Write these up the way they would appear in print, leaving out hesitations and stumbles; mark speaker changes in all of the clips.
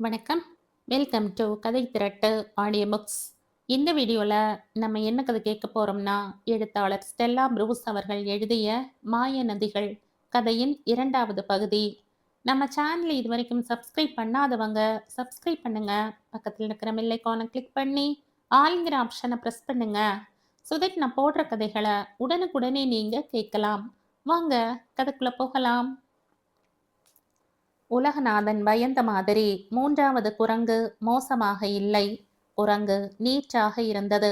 Speaker 1: வணக்கம். Welcome to கதை திரட்டு audio books. இந்த வீடியோவில் நம்ம என்ன கதை கேட்க போகிறோம்னா, எழுத்தாளர் ஸ்டெல்லா ப்ரூஸ் அவர்கள் எழுதிய மாய நதிகள் கதையின் 2வது பகுதி. நம்ம சேனலை இது வரைக்கும் சப்ஸ்கிரைப் பண்ணாதவங்க சப்ஸ்கிரைப் பண்ணுங்க. பக்கத்தில் இருக்கிற பெல் ஐகானை கிளிக் பண்ணி ஆளுங்கிற ஆப்ஷனை ப்ரெஸ் பண்ணுங்க. ஸோ தட் நான் போடுற கதைகளை உடனுக்குடனே நீங்கள் கேட்கலாம். வாங்க கதைக்குள்ளே போகலாம். உலகநாதன் பயந்த மாதிரி 3வது குரங்கு மோசமாக இல்லை. குரங்கு நீச்சாக இருந்தது.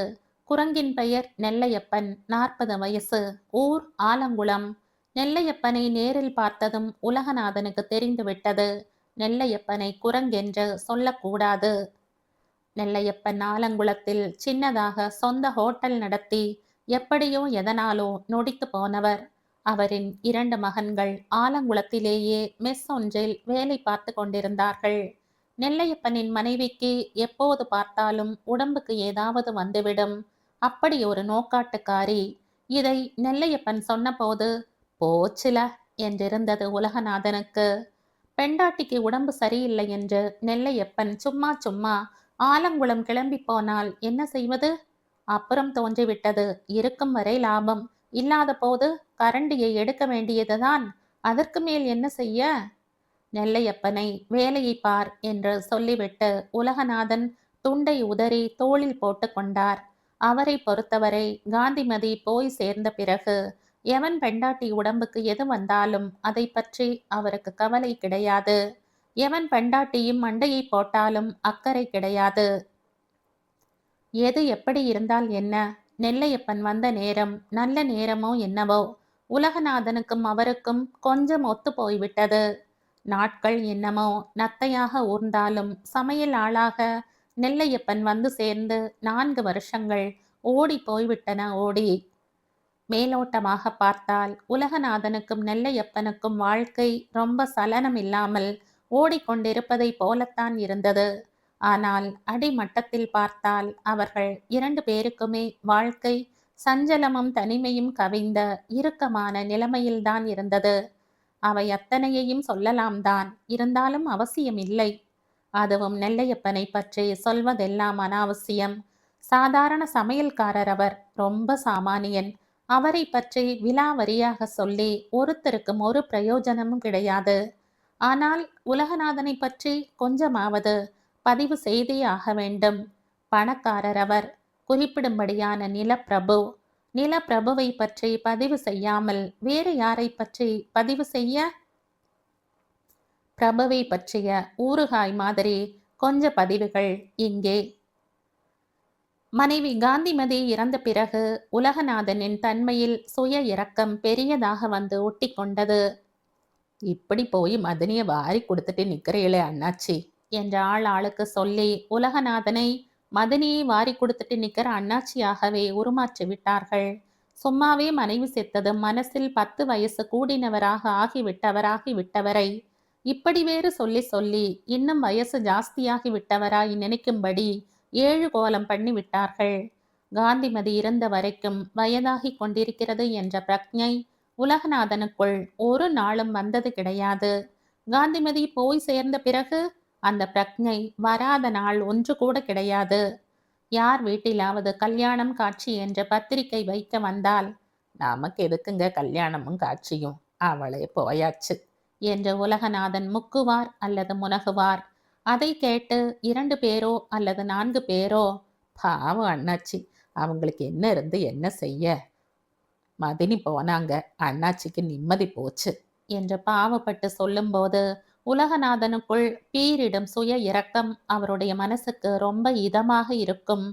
Speaker 1: குரங்கின் பெயர் நெல்லையப்பன். 40 வயசு. ஊர் ஆலங்குளம். நெல்லையப்பனை நேரில் பார்த்ததும் உலகநாதனுக்கு தெரிந்துவிட்டது. நெல்லையப்பனை குரங்கென்று சொல்லக்கூடாது. நெல்லையப்பன் ஆலங்குளத்தில் சின்னதாக சொந்த ஹோட்டல் நடத்தி எப்படியோ எதனாலோ நொடித்து போனவர். அவரின் 2 மகன்கள் ஆலங்குளத்திலேயே மெஸ் ஒன்றில் வேலை பார்த்து கொண்டிருந்தார்கள். நெல்லையப்பனின் மனைவிக்கு எப்போது பார்த்தாலும் உடம்புக்கு ஏதாவது வந்துவிடும். அப்படி ஒரு நோக்காட்டுக்காரி. இதை நெல்லையப்பன் சொன்னபோது போச்சுல என்றிருந்தது உலகநாதனுக்கு. பெண்டாட்டிக்கு உடம்பு சரியில்லை என்று நெல்லையப்பன் சும்மா சும்மா ஆலங்குளம் கிளம்பி போனால் என்ன செய்வது? அப்புறம் தோன்றிவிட்டது, இருக்கும் வரை லாபம், இல்லாத போது கரண்டியை எடுக்க வேண்டியதுதான். அதற்கு மேல் என்ன செய்ய? நெல்லையப்பனை வேலையை பார் என்று சொல்லிவிட்டு உலகநாதன் துண்டை உதறி தோளில் போட்டு கொண்டார். அவரை பொறுத்தவரை காந்திமதி போய் சேர்ந்த பிறகு எவன் பெண்டாட்டி உடம்புக்கு எது வந்தாலும் அதை பற்றி அவருக்கு கவலை கிடையாது. எவன் பெண்டாட்டியும் மண்டையை போட்டாலும் அக்கறை கிடையாது. எது எப்படி இருந்தால் என்ன? நெல்லையப்பன் வந்த நேரம் நல்ல நேரமோ என்னவோ, உலகநாதனுக்கும் அவருக்கும் கொஞ்சம் ஒத்து போய்விட்டது. நாட்கள் என்னமோ நத்தையாக ஊர்ந்தாலும் சமையல் ஆளாக நெல்லையப்பன் வந்து சேர்ந்து 4 வருஷங்கள் ஓடி போய்விட்டன. ஓடி மேலோட்டமாக பார்த்தால் உலகநாதனுக்கும் நெல்லையப்பனுக்கும் வாழ்க்கை ரொம்ப சலனம் இல்லாமல் ஓடிக்கொண்டிருப்பதை போலத்தான் இருந்தது. ஆனால் அடிமட்டத்தில் பார்த்தால் அவர்கள் 2 பேருக்குமே வாழ்க்கை சஞ்சலமும் தனிமையும் கவிந்த இறுக்கமான நிலைமையில்தான் இருந்தது. அவை அத்தனையையும் சொல்லலாம் தான், இருந்தாலும் அவசியமில்லை. அதுவும் நெல்லையப்பனை பற்றி சொல்வதெல்லாம் அனாவசியம். சாதாரண சமையல்காரர் அவர், ரொம்ப சாமானியன். அவரை பற்றி விலாவரியாக சொல்லி ஒருத்தருக்கும் ஒரு பிரயோஜனமும் கிடையாது. ஆனால் உலகநாதனை பற்றி கொஞ்சமாவது பதிவு செய்தே ஆக வேண்டும். பணக்காரர் அவர், குறிப்பிடும்படியான நிலப்பிரபு. நிலப்பிரபுவை பற்றி பதிவு செய்யாமல் வேறு யாரை பற்றி பதிவு செய்ய? பிரபுவை பற்றிய ஊறுகாய் மாதிரி கொஞ்ச பதிவுகள் இங்கே. மனைவி காந்திமதி இறந்த பிறகு உலகநாதனின் தன்மையில் சுய இரக்கம் பெரியதாக வந்து ஒட்டி கொண்டது. இப்படி போய் மதனிய வாரி கொடுத்துட்டு நிக்கிறீங்களே அண்ணாச்சி என்ற ஆளுக்கு சொல்லி உலகநாதனை மதனியை வாரி கொடுத்துட்டு நிற்கிற அண்ணாச்சியாகவே உருமாற்றி விட்டார்கள். சும்மாவே மனைவி செத்ததும் மனசில் 10 வயசு கூடினவராக ஆகிவிட்டவரை இப்படி வேறு சொல்லி சொல்லி இன்னும் வயசு ஜாஸ்தியாகி விட்டவராய் நினைக்கும்படி 7 கோலம் பண்ணி விட்டார்கள். காந்திமதி இருந்த வரைக்கும் வயதாகி கொண்டிருக்கிறது என்ற பிரக்ஞை உலகநாதனுக்குள் ஒரு நாளும் வந்தது கிடையாது. காந்திமதி போய் சேர்ந்த பிறகு அந்த பிரக்ஞை வராத நாள் ஒன்று கூட கிடையாது. யார் வீட்டிலாவது கல்யாணம் காட்சி என்ற பத்திரிகை வைக்க வந்தால், நமக்கு எதுக்குங்க கல்யாணமும் காட்சியும், அவளே போயாச்சு என்று உலகநாதன் முக்குவார் அல்லது முனகுவார். அதை கேட்டு 2 பேரோ அல்லது 4 பேரோ, பாவம் அண்ணாச்சி, அவங்களுக்கு என்ன இருந்து என்ன செய்ய, மதினி போனாங்க, அண்ணாச்சிக்கு நிம்மதி போச்சு என்று பாவப்பட்டு சொல்லும்போது உலகநாதனுக்குள் பீரிடும் சுய இரக்கம் அவருடைய மனசுக்கு ரொம்ப இதமாக இருக்கும்.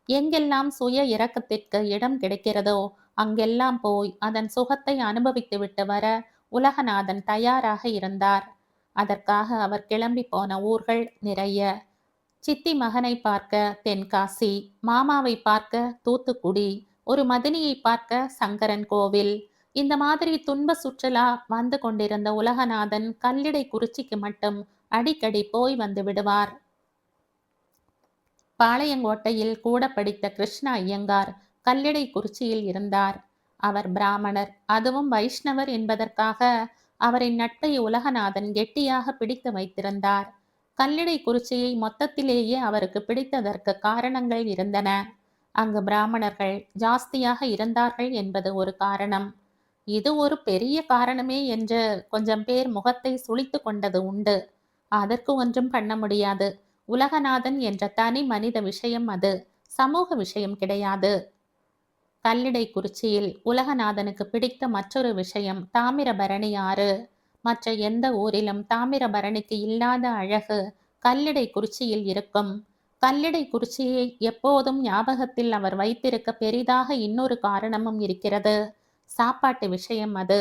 Speaker 1: எங்கெல்லாம் சுய இரக்கத்திற்கு இடம் கிடைக்கிறதோ அங்கெல்லாம் போய் அதன் சுகத்தை அனுபவித்துவிட்டு வர உலகநாதன் தயாராக இருந்தார். அதற்காக அவர் கிளம்பி போன ஊர்கள் நிறைய. சித்தி மகனை பார்க்க தென்காசி, மாமாவை பார்க்க தூத்துக்குடி, ஒரு மதினியை பார்க்க சங்கரன் கோவில். இந்த மாதிரி துன்ப சுற்றுலா வந்து கொண்டிருந்த உலகநாதன் கல்லிடை குறிச்சிக்கு மட்டும் அடிக்கடி போய் வந்து விடுவார். பாளையங்கோட்டையில் கூட படித்த கிருஷ்ண ஐயங்கார் கல்லிடை குறிச்சியில் இருந்தார். அவர் பிராமணர், அதுவும் வைஷ்ணவர் என்பதற்காக அவரின் நட்பை உலகநாதன் கெட்டியாக பிடித்து வைத்திருந்தார். கல்லிடை குறிச்சியை மொத்தத்திலேயே அவருக்கு பிடித்ததற்கு காரணங்கள் இருந்தன. அங்கு பிராமணர்கள் ஜாஸ்தியாக இருந்தார்கள் என்பது ஒரு காரணம். இது ஒரு பெரிய காரணமே என்று கொஞ்சம் பேர் முகத்தை சுளித்து கொண்டது உண்டு. அதற்கு ஒன்றும் பண்ண முடியாது. உலகநாதன் என்ற தனி மனித விஷயம் அது, சமூக விஷயம் கிடையாது. கல்லிடை குறிச்சியில் உலகநாதனுக்கு பிடித்த மற்றொரு விஷயம் தாமிரபரணி ஆறு. மற்ற எந்த ஊரிலும் தாமிரபரணிக்கு இல்லாத அழகு கல்லிடை குறிச்சியில் இருக்கும். கல்லிடை குறிச்சியை எப்போதும் ஞாபகத்தில் அவர் வைத்திருக்க பெரிதாக இன்னொரு காரணமும் இருக்கிறது. சாப்பாட்டு விஷயம் அது.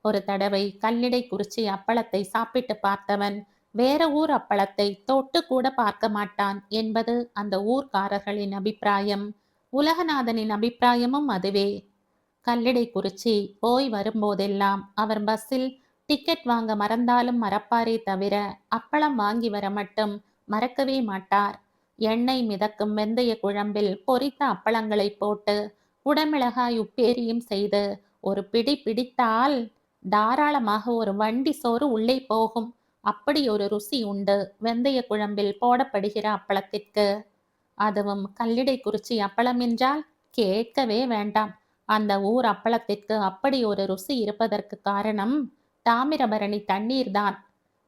Speaker 1: ஒரு தடவை கல்லிடை குறிச்சி அப்பளத்தை சாப்பிட்டு பார்த்தவன் வேற ஊர் அப்பளத்தை தொட்டு கூட பார்க்க மாட்டான் என்பது அந்த ஊர்க்காரர்களின் அபிப்பிராயம். உலகநாதனின் அபிப்பிராயமும் அதுவே. கல்லிடை குறிச்சி போய் வரும்போதெல்லாம் அவர் பஸ்ஸில் டிக்கெட் வாங்க மறந்தாலும் மறப்பாரே தவிர அப்பளம் வாங்கி வர மட்டும் மறக்கவே மாட்டார். எண்ணெய் மிதக்கும் வெந்தய குழம்பில் பொரித்த அப்பளங்களை போட்டு குடமிளகாய் உப்பேரியும் செய்து ஒரு பிடி பிடித்தால் தாராளமாக ஒரு வண்டி சோறு உள்ளே போகும். அப்படி ஒரு ருசி உண்டு வெந்தய குழம்பில் போடப்படுகிற அப்பளத்திற்கு. அதுவும் கல்லிடை குறிச்சி அப்பளம் என்றால் கேட்கவே வேண்டாம். அந்த ஊர் அப்பளத்திற்கு அப்படி ஒரு ருசி இருப்பதற்கு காரணம் தாமிரபரணி தண்ணீர்தான்.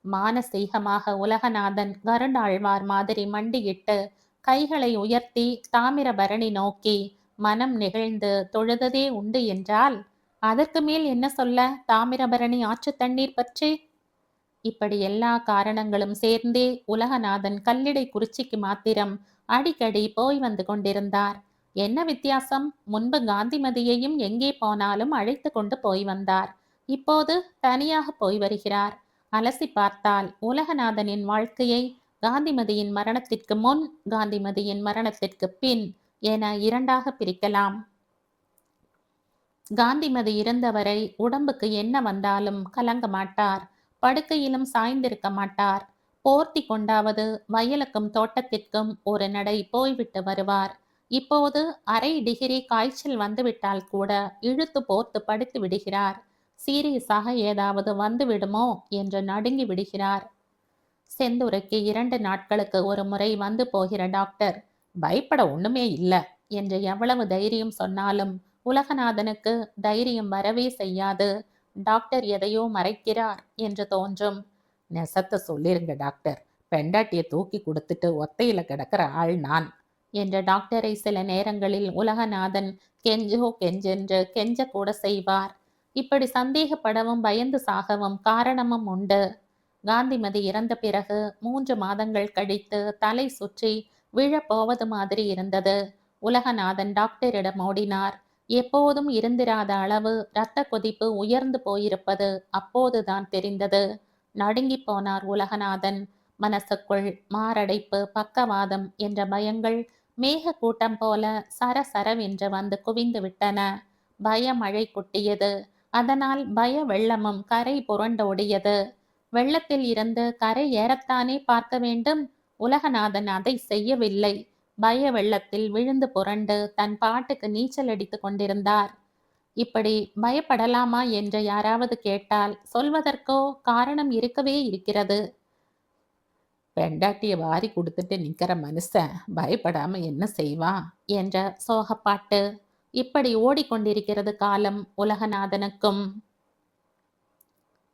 Speaker 1: மானசீகமாக உலகநாதன் கருடாழ்வார் மாதிரி மண்டியிட்டு கைகளை உயர்த்தி தாமிரபரணி நோக்கி மனம் நெகிழ்ந்து தொழுததே உண்டு என்றால் அதற்கு மேல் என்ன சொல்ல தாமிரபரணி ஆற்று தண்ணீர் பற்றி? இப்படி எல்லா காரணங்களும் சேர்ந்தே உலகநாதன் கல்லிடை குறிச்சிக்கு மாத்திரம் அடிக்கடி போய் வந்து கொண்டிருந்தார். என்ன வித்தியாசம்? முன்பு காந்திமதியையும் எங்கே போனாலும் அழைத்து கொண்டு போய் வந்தார். இப்போது தனியாக போய் வருகிறார். அலசி பார்த்தால் உலகநாதனின் வாழ்க்கையை காந்திமதியின் மரணத்திற்கு முன், காந்திமதியின் மரணத்திற்கு பின் என இரண்டாக பிரிக்கலாம். காந்திமதி இருந்தவரை உடம்புக்கு என்ன வந்தாலும் கலங்க மாட்டார். படுக்கையிலும் சாய்ந்திருக்க மாட்டார். போர்த்தி கொண்டாவது வயலுக்கும் தோட்டத்திற்கும் ஒரு நடை போய்விட்டு வருவார். இப்போது 1/2 டிகிரி காய்ச்சல் வந்துவிட்டால் கூட இழுத்து போர்த்து படுத்து விடுகிறார். சீரியஸாக ஏதாவது வந்து விடுமோ என்று நடுங்கி விடுகிறார். செந்தூருக்கு 2 நாட்களுக்கு ஒரு முறை வந்து போகிற டாக்டர் பயப்பட ஒண்ணுமே இல்லை என்று எவ்வளவு தைரியம் சொன்னாலும் உலகநாதனுக்கு தைரியம் வரவே செய்யாது. டாக்டர் எதையோ மறைக்கிறார் என்று தோன்றும். நெசத்தை சொல்லிருங்க டாக்டர், பெண்டாட்டியை தூக்கி கொடுத்துட்டு ஒத்தையில கிடக்கிற ஆள் நான் என்ற டாக்டரை சில நேரங்களில் உலகநாதன் கெஞ்சோ கெஞ்சென்று கெஞ்ச கூட செய்வார். இப்படி சந்தேகப்படவும் பயந்து சாகவும் காரணமும் உண்டு. காந்திமதி இறந்த பிறகு 3 மாதங்கள் கழித்து தலை சுற்றி விழப்போவது மாதிரி இருந்தது. உலகநாதன் டாக்டரிடம் ஓடினார். எப்போதும் இருந்திராத அளவு இரத்த கொதிப்பு உயர்ந்து போயிருப்பது அப்போதுதான் தெரிந்தது. நடுங்கி போனார் உலகநாதன். மனசுக்குள் மாரடைப்பு, பக்கவாதம் என்ற பயங்கள் மேக கூட்டம் போல சரசரவென்று வந்து குவிந்து விட்டன. பய மழை கொட்டியது. அதனால் பய வெள்ளமும் கரை புரண்டோடியது. வெள்ளத்தில் இருந்து கரை ஏறத்தானே பார்க்க வேண்டும். உலகநாதன் அதை செய்யவில்லை. பய வெள்ளத்தில் விழுந்து புரண்டு தன் பாட்டுக்கு நீச்சல் அடித்து கொண்டிருந்தார். இப்படி பயப்படலாமா என்று யாராவது கேட்டால் சொல்வதற்கோ காரணம் இருக்கவே இருக்கிறது. பெண்டாட்டிய வாரி கொடுத்துட்டு நிக்கிற மனுஷன் பயப்படாம என்ன செய்வான் என்ற சோகப்பாட்டு. இப்படி ஓடிக்கொண்டிருக்கிறது காலம் உலகநாதனுக்கும்.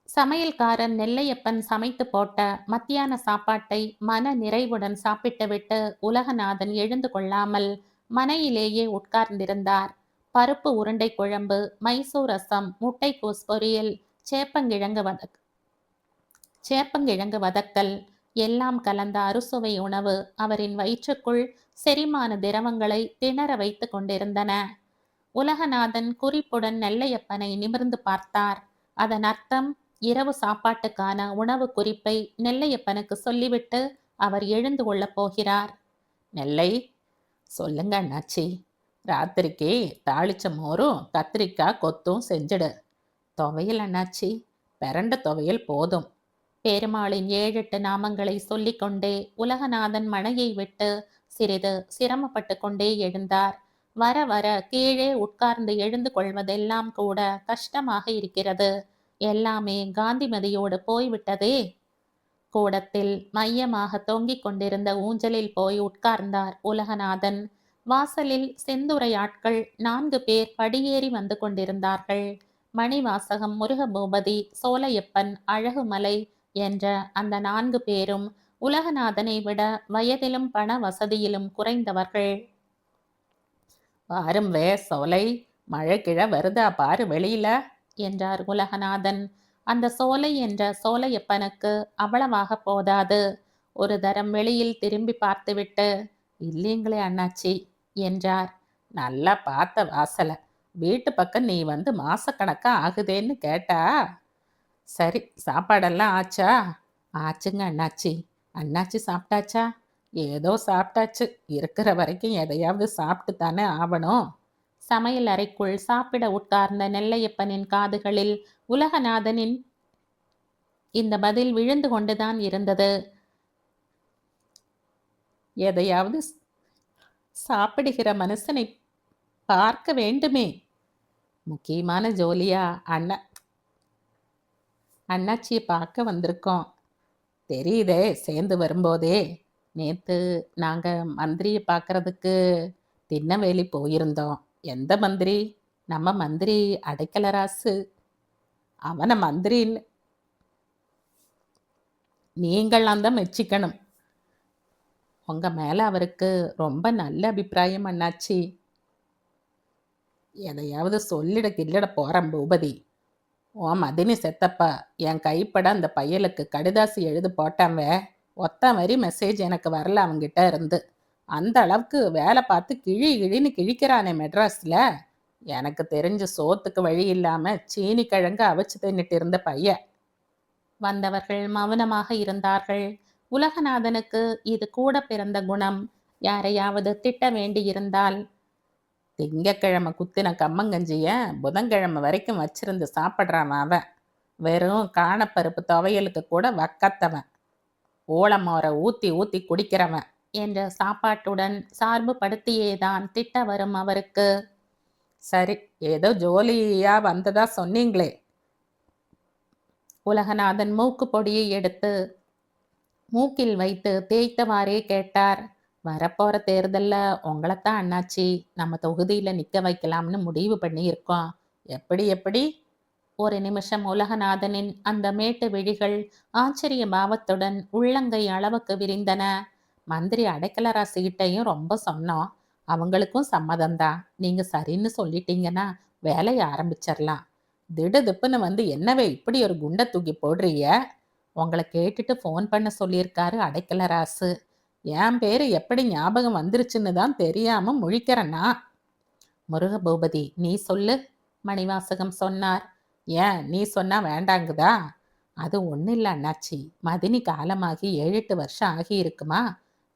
Speaker 1: சமையல்காரன் நெல்லையப்பன் சமைத்து போட்ட மத்தியான சாப்பாட்டை மன நிறைவுடன் சாப்பிட்டுவிட்டு உலகநாதன் எழுந்து கொள்ளாமல் மனையிலேயே உட்கார்ந்திருந்தார். பருப்பு உருண்டை குழம்பு, மைசூர் ரசம், முட்டைக்கோஸ் பொரியல், சேப்பங்கிழங்கு வதக்கல் எல்லாம் கலந்த அறுசுவை உணவு அவரின் வயிற்றுக்குள் செரிமான திரவங்களை திணற வைத்து கொண்டிருந்தன. உலகநாதன் குறிப்புடன் நெல்லையப்பனை நிமிர்ந்து பார்த்தார். அதன் அர்த்தம் இரவு சாப்பாட்டுக்கான உணவு குறிப்பை நெல்லையப்பனுக்கு சொல்லிவிட்டு அவர் எழுந்து கொள்ளப் போகிறார். நெல்லை, சொல்லுங்க அண்ணாச்சி. ராத்திரிக்கு தாளிச்ச மோரும் கத்திரிக்காய் கொத்தும் செஞ்சிடு. துவையல் அண்ணாச்சி, பிரண்ட துவையல் போதும். பெருமாளின் 7-8 நாமங்களை சொல்லிக்கொண்டே உலகநாதன் மனையை விட்டு சிறிது சிரமப்பட்டு கொண்டே எழுந்தார். வர வர கீழே உட்கார்ந்து எழுந்து கொள்வதெல்லாம் கூட கஷ்டமாக இருக்கிறது. எல்லாமே காந்திமதியோடு போய்விட்டதே. கூடத்தில் மையமாக தொங்கிக் கொண்டிருந்த ஊஞ்சலில் போய் உட்கார்ந்தார் உலகநாதன். வாசலில் செந்துறை ஆட்கள் 4 பேர் படியேறி வந்து கொண்டிருந்தார்கள். மணிவாசகம், முருகபூபதி, சோலையப்பன், அழகுமலை என்ற அந்த 4 பேரும் உலகநாதனை விட வயதிலும் பண வசதியிலும் குறைந்தவர்கள். "பாரும் சோலை, மழை கிழ வருதா பாரு வெளியில" என்றார் உலகநாதன். அந்த சோலை என்ற சோலையப்பனுக்கு அவ்வளவாக போதாது. ஒரு தரம் வெளியில் திரும்பி பார்த்துவிட்டு, "இல்லீங்களே அண்ணாச்சி" என்றார். "நல்லா பார்த்த வாசல. வீட்டு பக்கம் நீ வந்து மாசக்கணக்கா ஆகுதேன்னு கேட்டா." "சரி, சாப்பாடெல்லாம் ஆச்சா?" "ஆச்சுங்க அண்ணாச்சி." "அண்ணாச்சி சாப்பிட்டாச்சா?" "ஏதோ சாப்பிட்டாச்சு. இருக்கிற வரைக்கும் எதையாவது சாப்பிட்டு தானே ஆவணும்." சமையல் அறைக்குள் சாப்பிட உட்கார்ந்த நெல்லையப்பனின் காதுகளில் உலகநாதனின் இந்த பதில் விழுந்து கொண்டுதான் இருந்தது. எதையாவது சாப்பிடுகிற மனுஷனை பார்க்க வேண்டுமே. முக்கியமான ஜோலியா அண்ணாச்சியை பார்க்க வந்திருக்கோம். தெரியுதே, சேர்ந்து வரும்போதே. நேத்து நாங்க மந்திரியை பார்க்கறதுக்கு திண்ணவேலி போயிருந்தோம். எந்த மந்திரி? நம்ம மந்திரி அடைக்கலராசு. அவனை மந்திரின்னு நீங்களாம் தான் மெச்சிக்கணும். உங்க மேல அவருக்கு ரொம்ப நல்ல அபிப்பிராயம் அண்ணாச்சி. எதையாவது சொல்லிட கில்லிட போறேன் பூபதி. உன் மதினி செத்தப்பா என் கைப்பட அந்த பையலுக்கு கடிதாசி எழுது போட்டாங்க. ஒத்த மாதிரி மெசேஜ் எனக்கு வரல அவங்கிட்ட இருந்து. அந்த அளவுக்கு வேலை பார்த்து கிழின்னு கிழிக்கிறானே மெட்ராஸில். எனக்கு தெரிஞ்சு சோத்துக்கு வழி இல்லாமல் சீனி கிழங்கு அவிச்சு தின்னுட்டு இருந்த பையன். வந்தவர்கள் மௌனமாக இருந்தார்கள். உலகநாதனுக்கு இது கூட பிறந்த குணம். யாரையாவது திட்ட வேண்டியிருந்தால், திங்கக்கிழமை குத்தின கம்மங்கஞ்சிய புதன்கிழமை வரைக்கும் வச்சிருந்து சாப்பிட்றான் அவன். வெறும் காணப்பருப்பு துவையலுக்கு கூட வக்கத்தவன். ஓலமோரை ஊற்றி ஊற்றி குடிக்கிறவன் என்ற சாப்பாட்டுடன் சார்பு படுத்தியேதான் திட்ட வரும் அவருக்கு. சரி, ஏதோ ஜோலியா வந்ததா சொன்னீங்களே. உலகநாதன் மூக்கு பொடியை எடுத்து மூக்கில் வைத்து தேய்த்தவாறே கேட்டார். வரப்போற தேர்தல்ல உங்களைத்தான் அண்ணாச்சி நம்ம தொகுதியில நிக்க வைக்கலாம்னு முடிவு பண்ணியிருக்கோம். எப்படி? ஒரு நிமிஷம் உலகநாதனின் அந்த மேட்டு விழிகள் ஆச்சரிய பாவத்துடன் உள்ளங்கை அளவுக்கு விரிந்தன. மந்திரி அடைக்கலராசிகிட்டையும் ரொம்ப சொன்னோம். அவங்களுக்கும் சம்மதம்தான். நீங்க சரின்னு சொல்லிட்டீங்கன்னா வேலையை ஆரம்பிச்சிடலாம். திடுதிப்புன்னு வந்து என்னவே இப்படி ஒரு குண்டை தூக்கி போடுறீங்க? உங்களை கேட்டுட்டு ஃபோன் பண்ண சொல்லியிருக்காரு அடைக்கலராசு. என் பேரு எப்படி ஞாபகம் வந்துருச்சுன்னு தான் தெரியாம முழிக்கிறேன்னா. முருகபூபதி, நீ சொல்லு, மணிவாசகம் சொன்னார். ஏன் நீ சொன்னா வேண்டாங்குதா? அது ஒன்றும் இல்லை அண்ணாச்சி. மதினி காலமாகி 7-8 வருஷம் ஆகி இருக்குமா?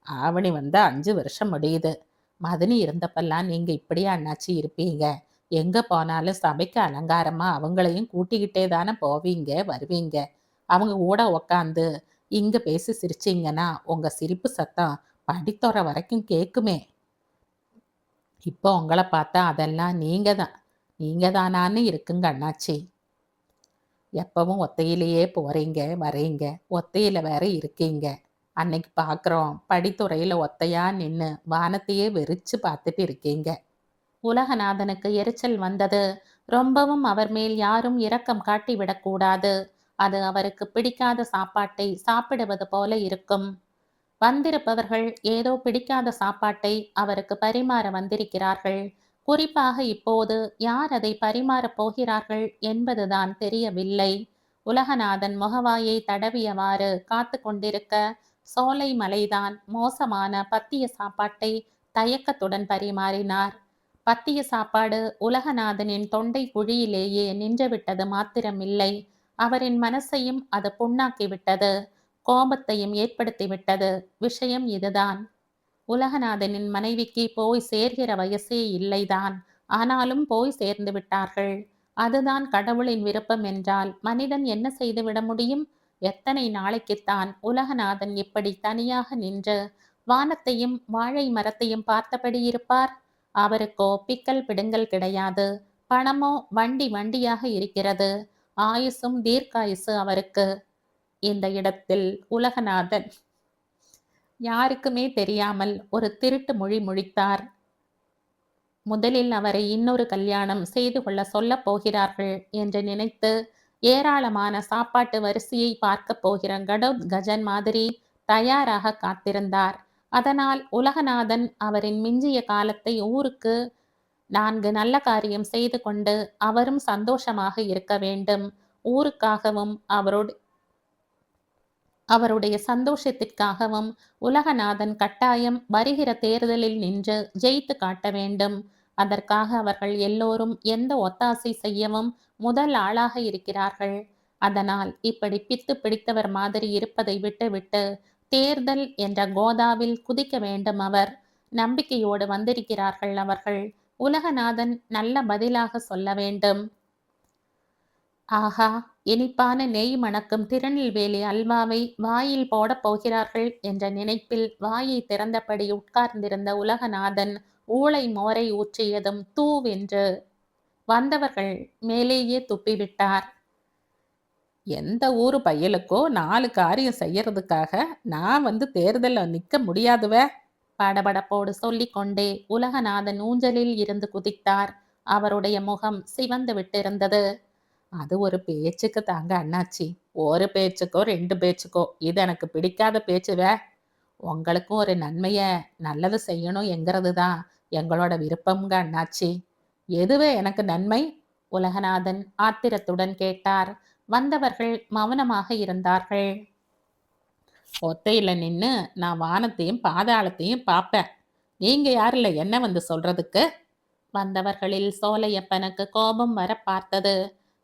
Speaker 1: ஆவணி வந்தா 5 வருஷம் முடியுது. மதினி இருந்தப்பெல்லாம் நீங்க இப்படியே அண்ணாச்சி இருப்பீங்க. எங்க போனாலும் சபைக்கு அலங்காரமா அவங்களையும் கூட்டிக்கிட்டே தானே போவீங்க வருவீங்க. அவங்க கூட உக்காந்து இங்க பேசி சிரிச்சிங்கன்னா உங்க சிரிப்பு சத்தம் படித்துற வரைக்கும் கேட்குமே. இப்போ உங்களை பார்த்தா அதெல்லாம் நீங்க தானான்னு இருக்குங்க அண்ணாச்சி. எப்பவும் ஒத்தையிலேயே போறீங்க வரீங்க, ஒத்தையில வேற இருக்கீங்க. அன்னைக்கு பார்க்குறோம் படித்துறையில் ஒத்தையா நின்று வானத்தையே வெறிச்சு பார்த்துட்டு இருக்கீங்க. உலகநாதனுக்கு எரிச்சல் வந்தது. ரொம்பவும் அவர் மேல் யாரும் இரக்கம் காட்டிவிடக்கூடாது. அது அவருக்கு பிடிக்காத சாப்பாட்டை சாப்பிடுவது போல இருக்கும். வந்திருப்பவர்கள் ஏதோ பிடிக்காத சாப்பாட்டை அவருக்கு பரிமாற வந்திருக்கிறார்கள். குறிப்பாக இப்போது யார் அதை பரிமாறப் போகிறார்கள் என்பதுதான் தெரியவில்லை. உலகநாதன் முகவாயை தடவியவாறு காத்து கொண்டிருக்க சோலை மலைதான் மோசமான பத்திய சாப்பாட்டை தயக்கத்துடன் பரிமாறினார். பத்திய சாப்பாடு உலகநாதனின் தொண்டை குழியிலேயே நின்றுவிட்டது மாத்திரமில்லை, அவரின் மனசையும் அது புண்ணாக்கிவிட்டது, கோபத்தையும் ஏற்படுத்திவிட்டது. விஷயம் இதுதான். உலகநாதனின் மனைவிக்கு போய் சேர்கிற வயசே இல்லைதான். ஆனாலும் போய் சேர்ந்து விட்டார்கள். அதுதான் கடவுளின் விருப்பம் என்றால் மனிதன் என்ன செய்துவிட முடியும்? எத்தனை நாளைக்குத்தான் உலகநாதன் இப்படி தனியாக நின்று வானத்தையும் வாழை மரத்தையும் பார்த்தபடி இருப்பார்? அவருக்கோ பிக்கல் பிடுங்கல் கிடையாது. பணமோ வண்டி வண்டியாக இருக்கிறது. ஆயுசும் தீர்க்காயுசு அவருக்கு. இந்த இடத்தில் உலகநாதன் யாருக்குமே தெரியாமல் ஒரு திருட்டு மொழி முழித்தார். முதலில் அவரை இன்னொரு கல்யாணம் செய்து கொள்ள சொல்லப் போகிறார்கள் என்று நினைத்து ஏராளமான சாப்பாட்டு வரிசையை பார்க்கப் போகிற கடோத்கஜன் மாதிரி தயாராக காத்திருந்தார். அதனால் உலகநாதன் அவரின் மிஞ்சிய காலத்தை ஊருக்கு 4 நல்ல காரியம் செய்து கொண்டு அவரும் சந்தோஷமாக இருக்க வேண்டும். ஊருக்காகவும் அவருடைய சந்தோஷத்திற்காகவும் உலகநாதன் கட்டாயம் வருகிற தேர்தலில் நின்று ஜெயித்து காட்ட வேண்டும். அதற்காக அவர்கள் எல்லோரும் எந்த ஒத்தாசை செய்யவும் முதல் ஆளாக இருக்கிறார்கள். அதனால் இப்படி பித்து பிடித்தவர் மாதிரி இருப்பதை விட்டுவிட்டு தேர்தல் என்ற கோதாவில் குதிக்க வேண்டும். அவர் நம்பிக்கையோடு வந்திருக்கிறார்கள். அவர்கள் உலகநாதன் நல்ல பதிலாக சொல்ல வேண்டும். ஆஹா, இனிப்பான நெய் மணக்கும் திருநெல்வேலி அல்வாவை வாயில் போடப் போகிறார்கள் என்ற நினைப்பில் வாயை திறந்தபடி உட்கார்ந்திருந்த உலகநாதன் ஊளை மோரை ஊற்றியதும் தூவென்று வந்தவர்கள் மேலேயே துப்பிவிட்டார். எந்த ஊரு பையலுக்கோ 4 காரியம் செய்யறதுக்காக நான் தேர்தல்ல நிக்க முடியாதுவ, படபடப்போடு சொல்லிக்கொண்டே உலகநாதன் ஊஞ்சலில் இருந்து குதித்தார். அவருடைய முகம் சிவந்து விட்டிருந்தது. அது ஒரு பேச்சுக்கு தாங்க அண்ணாச்சி, ஒரு பேச்சுக்கோ 2 பேச்சுக்கோ இது எனக்கு பிடிக்காத பேச்சுவ. உங்களுக்கும் ஒரு நன்மைய நல்லது செய்யணும் என்கிறது தான் எங்களோட விருப்பம்ங்க அண்ணாச்சி. எதுவே எனக்கு நன்மை? உலகநாதன் ஆத்திரத்துடன் கேட்டார். வந்தவர்கள் மௌனமாக இருந்தார்கள். ஒத்தையில நின்னு நான் வானத்தையும் பாதாளத்தையும் பார்ப்பேன். நீங்க யாருல என்ன சொல்றதுக்கு? வந்தவர்களில் சோலையப்பனுக்கு கோபம் வர பார்த்தது.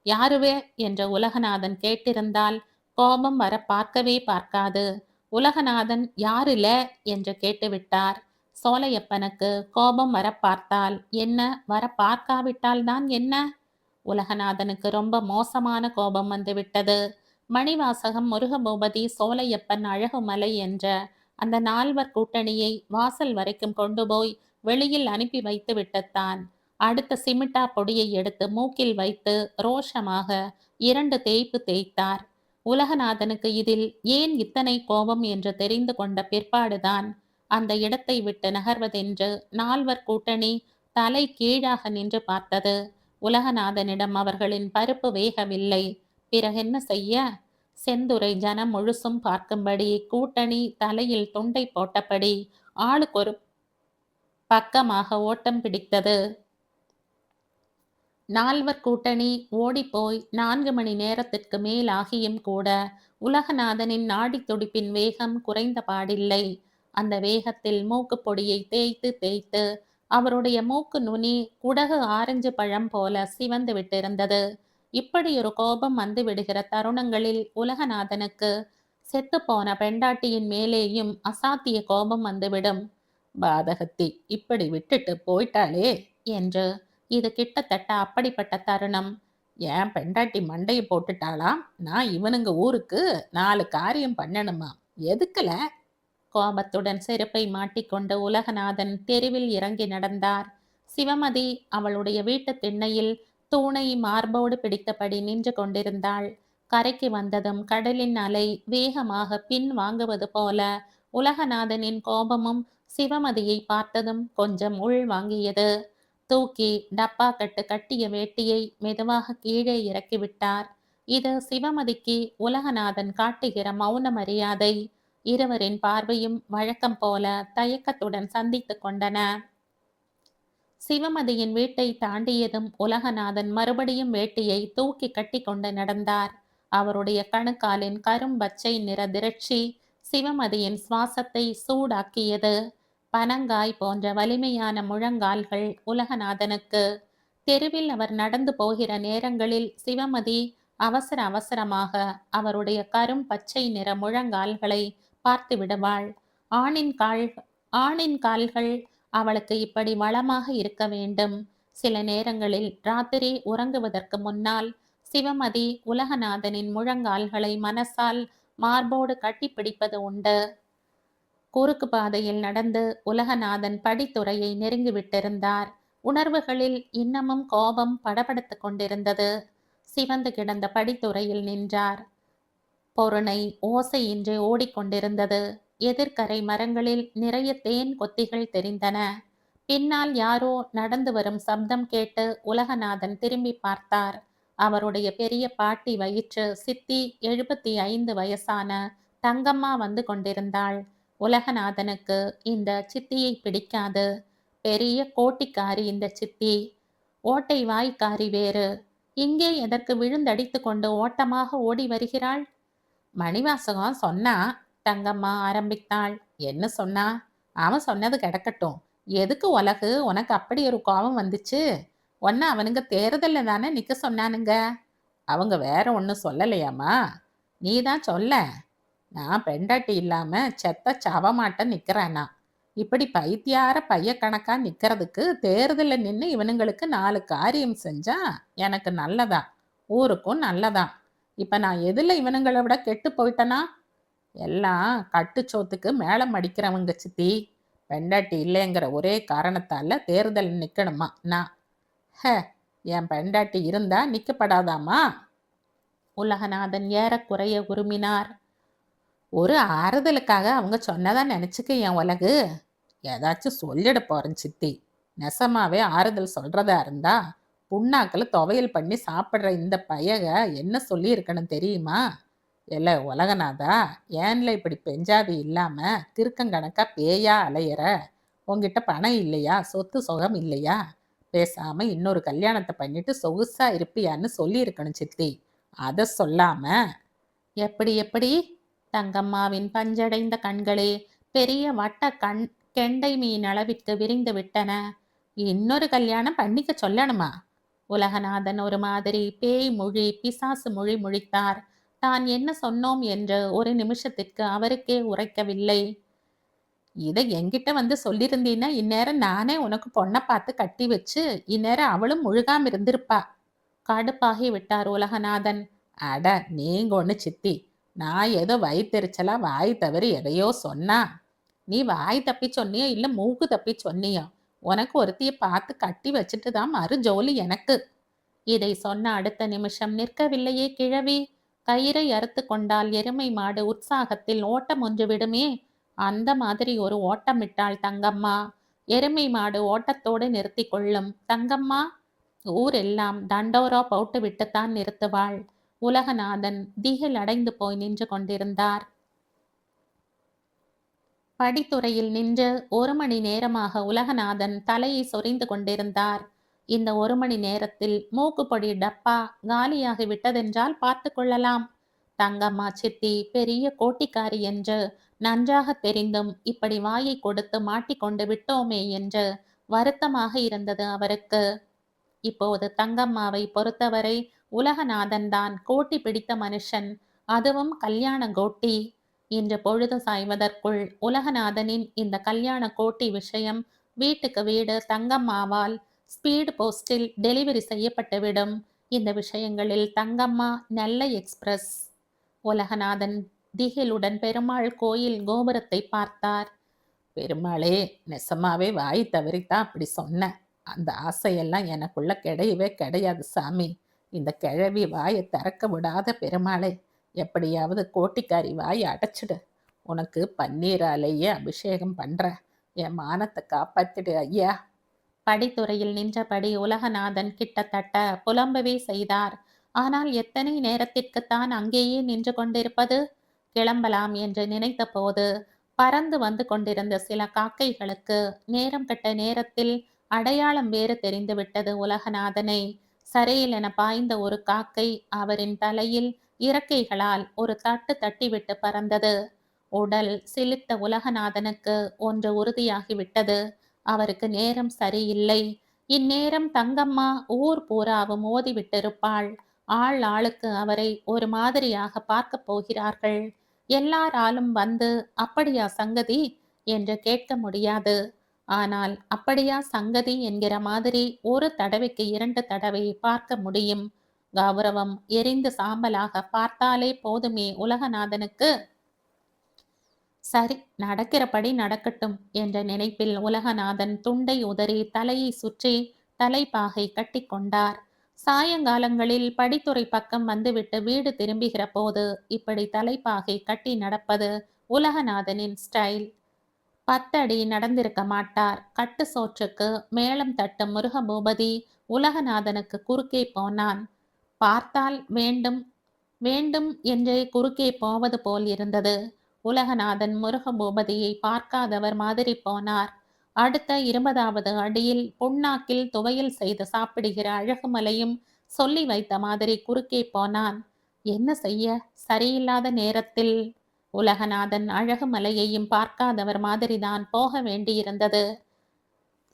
Speaker 1: யாருவே என்று உலகநாதன் கேட்டிருந்தால் கோபம் வர பார்க்கவே பார்க்காது. உலகநாதன் யாருல என்று கேட்டுவிட்டார். சோலையப்பனுக்கு கோபம் வர பார்த்தால் என்ன, வர பார்க்காவிட்டால் தான் என்ன? உலகநாதனுக்கு ரொம்ப மோசமான கோபம் வந்துவிட்டது. மணிவாசகம், முருகபூபதி, சோலையப்பன், அழகுமலை என்ற அந்த 4 கூட்டணியை வாசல் வரைக்கும் கொண்டு போய் வெளியில் அனுப்பி வைத்து விட்டுத்தான் அடுத்த சிமிட்டா பொடியை எடுத்து மூக்கில் வைத்து ரோஷமாக 2 தேய்ப்பு தேய்த்தார். உலகநாதனுக்கு இதில் ஏன் இத்தனை கோபம் என்று தெரிந்து கொண்ட பிற்பாடுதான் அந்த இடத்தை விட்டு நகர்வதென்று 4 கூட்டணி தலை கீழாக நின்று பார்த்தது. உலகநாதனிடம் அவர்களின் பருப்பு வேகவில்லை. பிறகென்ன செய்ய? செந்துரை ஜனம் முழுசும் பார்க்கும்படி கூட்டணி தலையில் துண்டை போட்டபடி ஆளுக்கொரு பக்கமாக ஓட்டம் பிடித்தது. 4 கூட்டணி ஓடிப்போய் 4 மணி நேரத்திற்கு மேல் ஆகியும் கூட உலகநாதனின் நாடி துடிப்பின் வேகம் குறைந்த பாடில்லை. அந்த வேகத்தில் மூக்கு பொடியை தேய்த்து தேய்த்து அவருடைய மூக்கு நுனி குடகு ஆரஞ்சு பழம் போல சிவந்து விட்டிருந்தது. இப்படி ஒரு கோபம் வந்து விடுகிற தருணங்களில் உலகநாதனுக்கு செத்துப்போன பெண்டாட்டியின் மேலேயும் அசாத்திய கோபம் வந்துவிடும். பாதகத்தி இப்படி விட்டுட்டு போயிட்டாளே என்று. இது கிட்டத்தட்ட அப்படிப்பட்ட தருணம். ஏன் பெண்டாட்டி மண்டையை போட்டுட்டாளாம், நான் இவனுங்க ஊருக்கு 4 காரியம் பண்ணணுமா, எதுக்குல? கோபத்துடன் செருப்பை மாட்டிக்கொண்டு உலகநாதன் தெருவில் இறங்கி நடந்தார். சிவமதி அவளுடைய வீட்டு திண்ணையில் தூணை மார்போடு பிடித்தபடி நின்று கொண்டிருந்தாள். கரைக்கு வந்ததும் கடலின் அலை வேகமாக பின் வாங்குவது போல உலகநாதனின் கோபமும் சிவமதியை பார்த்ததும் கொஞ்சம் உள் வாங்கியது. தூக்கி டப்பா கட்டு கட்டிய வேட்டியை மெதுவாக கீழே இறக்கிவிட்டார். இது சிவமதிக்கு உலகநாதன் காட்டுகிற மௌன மரியாதை. இருவரின் பார்வையும் வழக்கம் போல தயக்கத்துடன் சந்தித்து கொண்டன. சிவமதியின் வீட்டை தாண்டியதும் உலகநாதன் மறுபடியும் வேட்டியை தூக்கி கட்டி கொண்டு நடந்தார். அவருடைய கணுக்காலின் கரும்பச்சை நிற திரட்சி சிவமதியின் சுவாசத்தை சூடாக்கியது. பனங்காய் போன்ற வலிமையான முழங்கால்கள் உலகநாதனுக்கு. தெருவில் அவர் நடந்து போகிற நேரங்களில் சிவமதி அவசர அவசரமாக அவருடைய கரும் பச்சை நிற முழங்கால்களை பார்த்து விடுவாள். ஆணின் கால்கள் அவளுக்கு இப்படி வளமாக இருக்க வேண்டும். சில நேரங்களில் ராத்திரி உறங்குவதற்கு முன்னால் சிவமதி உலகநாதனின் முழங்கால்களை மனசால் மார்போடு கட்டிப்பிடிப்பது உண்டு. குறுக்கு பாதையில் நடந்து உலகநாதன் படித்துறையை நெருங்கிவிட்டிருந்தார். உணர்வுகளில் இன்னமும் கோபம் படபடுத்து கொண்டிருந்தது. சிவந்து கிடந்த படித்துறையில் நின்றார். பொருணை ஓசையின்றி ஓடிக்கொண்டிருந்தது. எதிர்க்கரை மரங்களில் நிறைய தேன் கொத்திகள் தெரிந்தன. பின்னால் யாரோ நடந்து வரும் சப்தம் கேட்டு உலகநாதன் திரும்பி பார்த்தார். அவருடைய பெரிய பாட்டி வயிற்று சித்தி 75 வயசான தங்கம்மா வந்து கொண்டிருந்தாள். உலகநாதனுக்கு இந்த சித்தியை பிடிக்காது. பெரிய கோட்டிக்காரி இந்த சித்தி. ஓட்டை வாய்க்காரி வேறு. இங்கே எதற்கு விழுந்தடித்து கொண்டு ஓட்டமாக ஓடி வருகிறாள்? மணிவாசகம் சொன்னா. தங்கம்மா ஆரம்பித்தாள். என்ன சொன்னா? அவன் சொன்னது கிடக்கட்டும். எதுக்கு உலகு உனக்கு அப்படி ஒரு கோபம் வந்துச்சு? ஒன்னு அவனுங்க தேர்தல்ல தானே நிக்க சொன்னானுங்க. அவங்க வேற ஒன்றும் சொல்லலையாம்மா? நீ தான் சொல்ல. நான் பெண்டாட்டி இல்லாம செத்த சவமாட்ட நிக்கிறேனா? இப்படி பைத்தியார பைய கணக்கா நிக்கிறதுக்கு தேர்தலில் நின்று இவனுங்களுக்கு 4 காரியம் செஞ்சா எனக்கு நல்லதான், ஊருக்கும் நல்லதான். இப்ப நான் எதுல இவனுங்களை விட கெட்டு போயிட்டனா? எல்லாம் கட்டுச்சோத்துக்கு மேளம் அடிக்கிறவங்க சித்தி. பெண்டாட்டி இல்லைங்கிற ஒரே காரணத்தால தேர்தல் நிக்கணுமா நான்? ஹ, என் பெண்டாட்டி இருந்தா நிக்கப்படாதாமா? உலகநாதன் ஏறக்குறைய உருமினார். ஒரு ஆறுதலுக்காக அவங்க சொன்னதா நினைச்சுக்க என் உலகு. ஏதாச்சும் சொல்லிட போறேன் சித்தி. நெசமாவே ஆறுதல் சொல்றதா இருந்தா புண்ணாக்கில் துவையல் பண்ணி சாப்பிட்ற இந்த பையக என்ன சொல்லி இருக்கணும் தெரியுமா? இல்ல உலகநாதா, ஏன்ல இப்படி பெஞ்சாதி இல்லாம திருக்கங்கணக்கா பேயா அலையிற? உங்ககிட்ட பணம் இல்லையா? சொத்து சுகம் இல்லையா? பேசாம இன்னொரு கல்யாணத்தை பண்ணிட்டு சொகுசா இருப்பியான்னு சொல்லி இருக்கணும் சித்தி. அதை சொல்லாம எப்படி எப்படி? தங்கம்மாவின் பஞ்சடைந்த கண்களே பெரிய வட்ட கெண்டை மீன் அளவிற்கு விரிந்து விட்டன. இன்னொரு கல்யாணம் பண்ணிக்க சொல்லணுமா? உலகநாதன் ஒரு மாதிரி பேய் மொழி பிசாசு மொழி முழித்தார். தான் என்ன சொன்னோம் என்று ஒரு நிமிஷத்திற்கு அவருக்கே உரைக்கவில்லை. இதை என்கிட்ட வந்து சொல்லியிருந்தீன்னா இந்நேரம் நானே உனக்கு பொண்ணை பார்த்து கட்டி வச்சு இந்நேரம் அவளும் முழுகாம இருந்திருப்பா. கடுப்பாகி விட்டார் உலகநாதன். அட நீங்க ஒன்று சித்தி, நான் ஏதோ வயிற்றெரிச்சலா வாய் தவறி எதையோ சொன்னா. நீ வாய் தப்பி சொன்னியோ இல்லை மூக்கு தப்பி சொன்னியோ, உனக்கு ஒருத்திய பார்த்து கட்டி வச்சுட்டு தான் மறு ஜோலி எனக்கு. இதை சொன்ன அடுத்த நிமிஷம் நிற்கவில்லையே கிழவி. கயிறை அறுத்து கொண்டால் எருமை மாடு உற்சாகத்தில் ஓட்டம் ஒன்று விடுமே, அந்த மாதிரி ஒரு ஓட்டமிட்டாள் தங்கம்மா. எருமை மாடு ஓட்டத்தோடு நிறுத்தி கொள்ளும். தங்கம்மா ஊரெல்லாம் தண்டோரா போட்டு விட்டுத்தான் நிறுத்துவாள். உலகநாதன் திகில் அடைந்து போய் நின்று கொண்டிருந்தார். படித்துறையில் நின்று 1 மணி நேரமாக உலகநாதன் தலையை சொரிந்து கொண்டிருந்தார். இந்த 1 மணி நேரத்தில் மூக்குப்பொடி டப்பா காலியாகி விட்டதென்றால் பார்த்து கொள்ளலாம். தங்கம்மா சித்தி பெரிய கோட்டிக்காரி என்று நன்றாக தெரிந்தும் இப்படி வாயை கொடுத்து மாட்டிக்கொண்டு விட்டோமே என்று வருத்தமாக இருந்தது அவருக்கு. இப்போது தங்கம்மாவை பொறுத்தவரை உலகநாதன் தான் கோட்டி பிடித்த மனுஷன், அதுவும் கல்யாண கோட்டி. இன்று பொழுது சாய்வதற்குள் உலகநாதனின் இந்த கல்யாண கோட்டி விஷயம் வீட்டுக்கு வீடு தங்கம்மாவால் ஸ்பீடு போஸ்டில் டெலிவரி செய்யப்பட்டுவிடும். இந்த விஷயங்களில் தங்கம்மா நெல்லை எக்ஸ்பிரஸ். உலகநாதன் திகிலுடன் பெருமாள் கோயில் கோபுரத்தை பார்த்தார். பெருமாளே, நெசமாவே வாய் தவறித்தான் அப்படி சொன்னேன். அந்த ஆசையெல்லாம் எனக்குள்ள கிடையவே கிடையாது சாமி. இந்த கிழவி வாயை திறக்க விடாத பெருமாளே, எப்படியாவது கோட்டிக்காரி வாயை அடைச்சிடு. உனக்கு பன்னீராலேயே அபிஷேகம் பண்ற. என் மானத்தை காப்பாத்திடு ஐயா. படித்துறையில் நின்றபடி உலகநாதன் கிட்டத்தட்ட புலம்பவே செய்தார். ஆனால் எத்தனை நேரத்திற்குத்தான் அங்கேயே நின்று கொண்டிருப்பது? கிளம்பலாம் என்று நினைத்த போது பறந்து வந்து கொண்டிருந்த சில காக்கைகளுக்கு நேரம் கட்ட நேரத்தில் அடையாளம் வேறு தெரிந்துவிட்டது உலகநாதனை. சரையில் என பாய்ந்த ஒரு காக்கை அவரின் தலையில் இறக்கைகளால் ஒரு தட்டு தட்டிவிட்டு பறந்தது. உடல் சிலிர்த்த உலகநாதனுக்கு ஒன்று உறுதியாகிவிட்டது. அவருக்கு நேரம் சரியில்லை. இந்நேரம் தங்கம்மா ஊர் பூராவும் ஓதிவிட்டிருப்பாள். ஆள் ஆளுக்கு அவரை ஒரு மாதிரியாக பார்க்க போகிறார்கள். எல்லாராலும் வந்து அப்படியா சங்கதி என்று கேட்க முடியாது. ஆனால் அப்படியா சங்கதி என்கிற மாதிரி ஒரு தடவைக்கு 2 தடவை பார்க்க முடியும். கௌரவம் எரிந்து சாம்பலாக பார்த்தாலே போதுமே உலகநாதனுக்கு. சரி, நடக்கிறபடி நடக்கட்டும் என்ற நினைப்பில் உலகநாதன் துண்டை உதறி தலையை சுற்றி தலைப்பாகை கட்டி கொண்டார். சாயங்காலங்களில் படித்துறை பக்கம் வந்துவிட்டு வீடு திரும்புகிற போது இப்படி தலைப்பாகை கட்டி நடப்பது உலகநாதனின் ஸ்டைல். 10 அடி நடந்திருக்க மாட்டார். கட்டு சோற்றுக்கு மேளம் தட்டும் முருகபூபதி உலகநாதனுக்கு குறுக்கே போனான். பார்த்தால் வேண்டும் வேண்டும் என்றே குறுக்கே போவது போல் இருந்தது. உலகநாதன் முருகபூபதியை பார்க்காதவர் மாதிரி போனார். அடுத்த 20வது அடியில் புண்ணாக்கில் துவையல் செய்து சாப்பிடுகிற அழகுமலையும் சொல்லி வைத்த மாதிரி குறுக்கே போனான். என்ன செய்ய, சரியில்லாத நேரத்தில் உலகநாதன் அழகுமலையையும் பார்க்காதவர் மாதிரிதான் போக வேண்டியிருந்தது.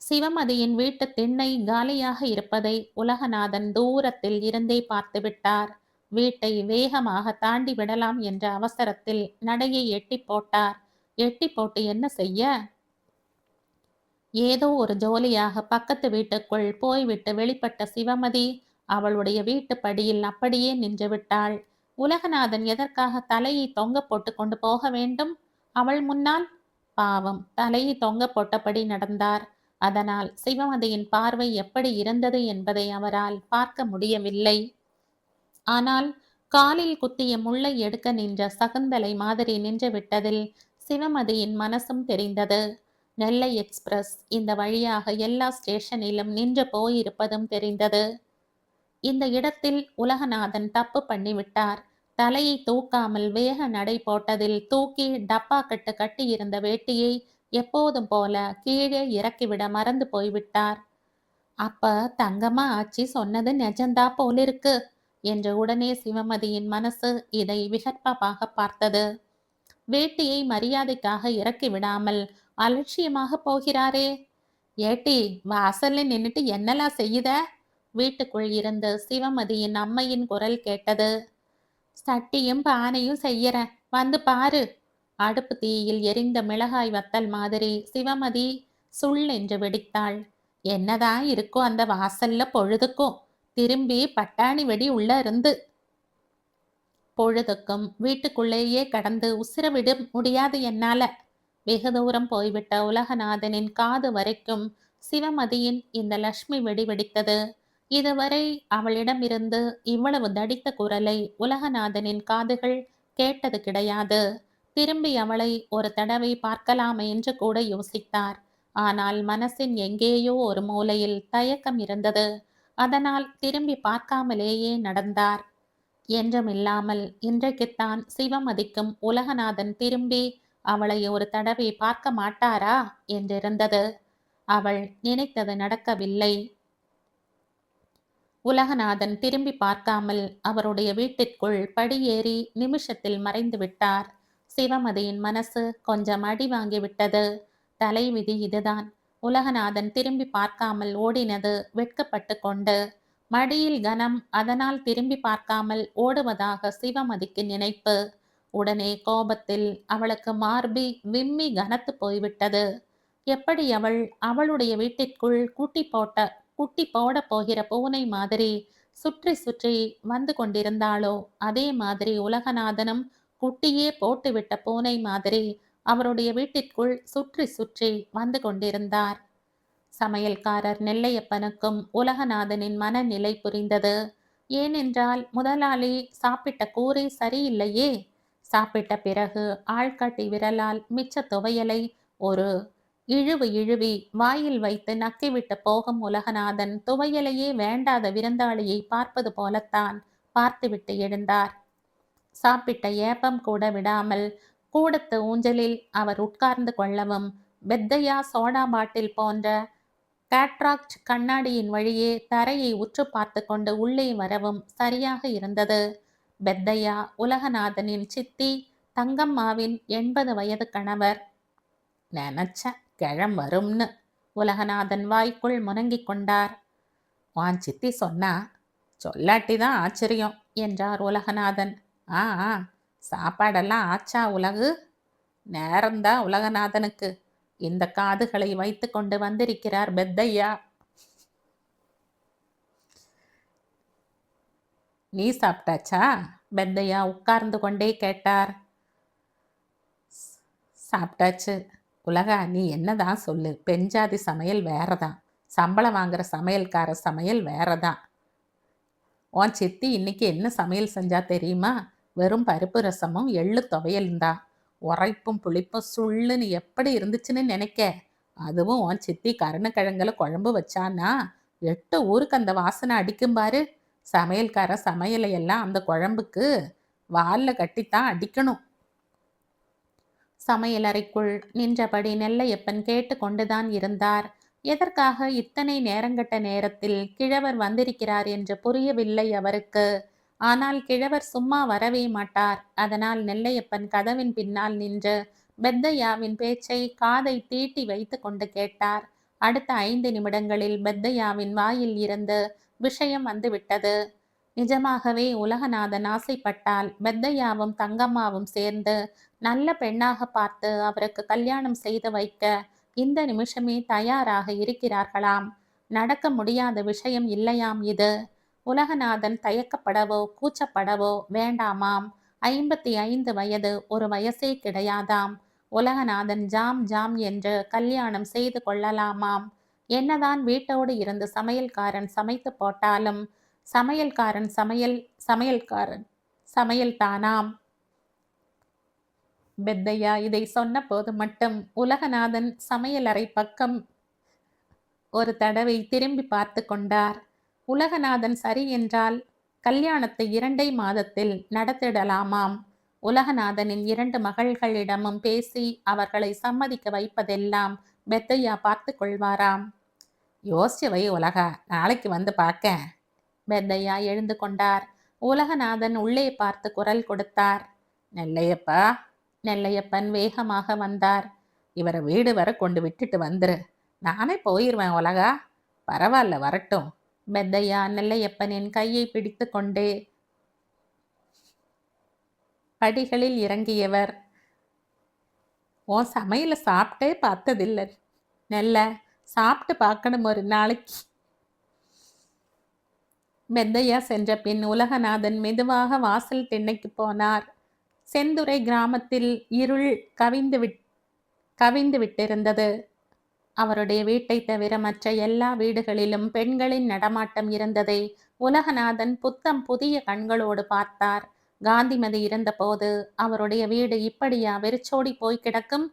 Speaker 1: சிவமதியின் வீட்டு திண்ணை காலியாக இருப்பதை உலகநாதன் தூரத்தில் இருந்தே பார்த்துவிட்டார். வீட்டை வேகமாக தாண்டி விடலாம் என்ற அவசரத்தில் நடையை எட்டி போட்டார். எட்டி போட்டு என்ன செய்ய? ஏதோ ஒரு ஜோலியாக பக்கத்து வீட்டுக்குள் போய்விட்டு வெளிப்பட்ட சிவமதி அவளுடைய வீட்டு படியில் அப்படியே நின்று விட்டாள். உலகநாதன் எதற்காக தலையை தொங்க போட்டு கொண்டு போக வேண்டும் அவள் முன்னால்? பாவம், தலையை தொங்க போட்டபடி நடந்தார். அதனால் சிவமதியின் பார்வை எப்படி இருந்தது என்பதை அவரால் பார்க்க முடியவில்லை. ஆனால் காலில் குத்திய முள்ளை எடுக்க நின்ற சகுந்தலை மாதிரி நின்று விட்டதில் சிவமதியின் மனசும் தெரிந்தது. நெல்லை எக்ஸ்பிரஸ் இந்த வழியாக எல்லா ஸ்டேஷனிலும் நின்று போயிருப்பதும் தெரிந்தது. இந்த இடத்தில் உலகநாதன் தப்பு பண்ணிவிட்டார். தலையை தூக்காமல் வேக நடை போட்டதில் தூக்கி டப்பா கட்டு கட்டியிருந்த வேட்டியை எப்போதும் போல கீழே இறக்கிவிட மறந்து போய்விட்டார். அப்ப தங்கம்மா ஆச்சி சொன்னது நிஜந்தா போலிருக்கு என்று உடனே சிவமதியின் மனசு இதை விகற்பமாக பார்த்தது. வேட்டியை மரியாதைக்காக இறக்கி விடாமல் அலட்சியமாக போகிறாரே. ஏட்டி, வாசல்ல நின்னுட்டு என்னெல்லாம் செய்யுத? வீட்டுக்குள் இருந்து சிவமதியின் அம்மையின் குரல் கேட்டது. சட்டியும் பானையும் செய்யற, வந்து பாரு. அடுப்பு தீயில் எரிந்த மிளகாய் வத்தல் மாதிரி சிவமதி சுள் என்று வெடித்தாள். என்னதான் இருக்கும் அந்த வாசல்ல பொழுதுக்கும்? திரும்பி பட்டாணி வெடி உள்ள இருந்து. பொழுதுக்கும் வீட்டுக்குள்ளேயே கடந்து உசிர விட முடியாது என்னால. வெகு தூரம் போய்விட்ட உலகநாதனின் காது வரைக்கும் சிவமதியின் இந்த லட்சுமி வெடி வெடித்தது. இதுவரை அவளிடமிருந்து இவ்வளவு தடித்த குரலை உலகநாதனின் காதுகள் கேட்டது கிடையாது. திரும்பி அவளை ஒரு தடவை பார்க்கலாமே என்று கூட யோசித்தார். ஆனால் மனசின் எங்கேயோ ஒரு மூலையில் தயக்கம் இருந்தது. அதனால் திரும்பி பார்க்காமலேயே நடந்தார். என்றுமில்லாமல் இன்றைக்குத்தான் சிவமதிக்கும் உலகநாதன் திரும்பி அவளை ஒரு தடவை பார்க்க மாட்டாரா என்றிருந்தது. அவள் நினைத்தது நடக்கவில்லை. உலகநாதன் திரும்பி பார்க்காமல் அவருடைய வீட்டிற்குள் படியேறி நிமிஷத்தில் மறைந்து விட்டார். சிவமதியின் மனசு கொஞ்சம் அடி வாங்கிவிட்டது. தலைவிதி இதுதான். உலகநாதன் திரும்பி பார்க்காமல் ஓடினது வெட்கப்பட்டு கொண்டு. மடியில் கனம், அதனால் திரும்பி பார்க்காமல் ஓடுவதாக சிவமதிக்கு நினைப்பு. உடனே கோபத்தில் அவளுக்கு மார்பி விம்மி கனத்து போய்விட்டது. எப்படி அவள் அவளுடைய வீட்டிற்குள் குட்டி போட போகிற பூனை மாதிரி சுற்றி சுற்றி வந்து கொண்டிருந்தாளோ, அதே மாதிரி உலகநாதனும் குட்டியே போட்டுவிட்ட பூனை மாதிரி அவருடைய வீட்டிற்குள் சுற்றி சுற்றி வந்து கொண்டிருந்தார். சமையல்காரர் நெல்லையப்பனுக்கும் உலகநாதனின் மனநிலை புரிந்தது. ஏனென்றால் முதலாளி சாப்பிட்ட கூரே சரியில்லையே. சாப்பிட்ட பிறகு ஆள்காட்டி விரலால் மிச்ச துவையலை ஒரு இழுவி வாயில் வைத்து நக்கிவிட்டு போகும் உலகநாதன் துவையலையே வேண்டாத விருந்தாளியை பார்ப்பது போலத்தான் பார்த்துவிட்டு எழுந்தார். சாப்பிட்ட ஏப்பம் கூட விடாமல் கூடத்து ஊஞ்சலில் அவர் உட்கார்ந்து கொள்ளவும், பெத்தையா சோடா பாட்டில் போன்ற கேட்ராக்ட் கண்ணாடியின் வழியே தரையை உற்று பார்த்து கொண்டு உள்ளே வரவும் சரியாக இருந்தது. பெத்தையா உலகநாதனின் சித்தி தங்கம்மாவின் 80 வயது கணவர். நினைச்ச கிழம் வரும்னு உலகநாதன் வாய்க்குள் முனங்கிக் கொண்டார். வான் சித்தி சொன்னா, சொல்லாட்டிதான் ஆச்சரியம் என்றார் உலகநாதன். ஆ, சாப்பாடெல்லாம் ஆச்சா உலகு? நேரம்தான் உலகநாதனுக்கு. இந்த காதுகளை வைத்து கொண்டு வந்திருக்கிறார் பெத்தையா. நீ சாப்பிட்டாச்சா? பெத்தையா உட்கார்ந்து கொண்டே கேட்டார். சாப்பிட்டாச்சு. உலகா, நீ என்னதான் சொல்லு, பெஞ்சாதி சமையல் வேறதான், சம்பளம் வாங்குற சமையல்கார சமையல் வேறதான். உன் சித்தி இன்னைக்கு என்ன சமையல் செஞ்சா தெரியுமா? வெறும் பருப்பு ரசமும் எள்ளு துவையலும் தான். உரைப்பும் புளிப்பும் சுள்ளுன்னு எப்படி இருந்துச்சுன்னு நினைக்க. அதுவும் உன் சித்தி கருணக்கிழங்குல குழம்பு வச்சான்னா 8 ஊருக்கு அந்த வாசனை அடிக்கும் பாரு. சமையல்கார சமையலையெல்லாம் அந்த குழம்புக்கு வால்ல கட்டித்தான் அடிக்கணும். சமையலறைக்குள் நின்றபடி நெல்லையப்பன் கேட்டு கொண்டுதான் இருந்தார். எதற்காக இத்தனை நேரங்கட்ட நேரத்தில் கிழவர் வந்திருக்கிறார் என்று புரியவில்லை அவருக்கு. ஆனால் கிழவர் சும்மா வரவே மாட்டார். அதனால் நெல்லையப்பன் கதவின் பின்னால் நின்று பெத்தையாவின் பேச்சை காதை தீட்டி வைத்து கொண்டு கேட்டார். அடுத்த 5 நிமிடங்களில் பெத்தையாவின் வாயில் இருந்து விஷயம் வந்துவிட்டது. நிஜமாகவே உலகநாதன் ஆசைப்பட்டால் பெத்தையாவும் தங்கம்மாவும் சேர்ந்து நல்ல பெண்ணாக பார்த்து அவருக்கு கல்யாணம் செய்து வைக்க இந்த நிமிஷமே தயாராக இருக்கிறார்களாம். நடக்க முடியாத விஷயம் இல்லையாம் இது. உலகநாதன் தயக்கப்படவோ கூச்சப்படவோ வேண்டாமாம். 55 வயது ஒரு வயசே கிடையாதாம். உலகநாதன் ஜாம் ஜாம் என்று கல்யாணம் செய்து கொள்ளலாமாம். என்னதான் வீட்டோடு இருந்து சமையல்காரன் சமைத்து போட்டாலும் சமையல்காரன் சமையல்காரன் சமையல் தானாம். பெத்தையா இதை சொன்ன போது மட்டும் உலகநாதன் சமையலறை பக்கம் ஒரு தடவை திரும்பி பார்த்து கொண்டார். உலகநாதன் சரி என்றால் கல்யாணத்தை 2 மாதத்தில் நடத்திடலாமாம். உலகநாதனின் 2 மகள்களிடமும் பேசி அவர்களை சம்மதிக்க வைப்பதெல்லாம் பெத்தையா பார்த்து கொள்வாராம். யோசிச்சு வை உலகா, நாளைக்கு வந்து பார்க்க. பெத்தையா எழுந்து கொண்டார். உலகநாதன் உள்ளே பார்த்து குரல் கொடுத்தார். நெல்லையப்பா. நெல்லையப்பன் வேகமாக வந்தார். இவரை வீடு வர கொண்டு விட்டுட்டு வந்துரு. நானே போயிருவேன் உலகா. பரவாயில்ல வரட்டும். பெத்தையா நெல்லையப்பனின் கையை பிடித்து கொண்டே படிகளில் இறங்கியவர். உன் சமையல சாப்பிட்டே பார்த்ததில்லை நெல்ல, சாப்பிட்டு பார்க்கணும் ஒரு நாளைக்கு. பெத்தையா சென்ற பின் உலகநாதன் மெதுவாக வாசல் திண்ணைக்கு போனார். செந்துறை கிராமத்தில் இருள் கவிந்து விட்டிருந்தது. அவருடைய வீட்டை தவிர மற்ற எல்லா வீடுகளிலும் பெண்களின் நடமாட்டம் இருந்ததை உலகநாதன் புத்தம் புதிய கண்களோடு பார்த்தார். காந்திமதி இருந்தபோது அவருடைய வீடு இப்படியா வெறிச்சோடி போய் கிடக்கும்?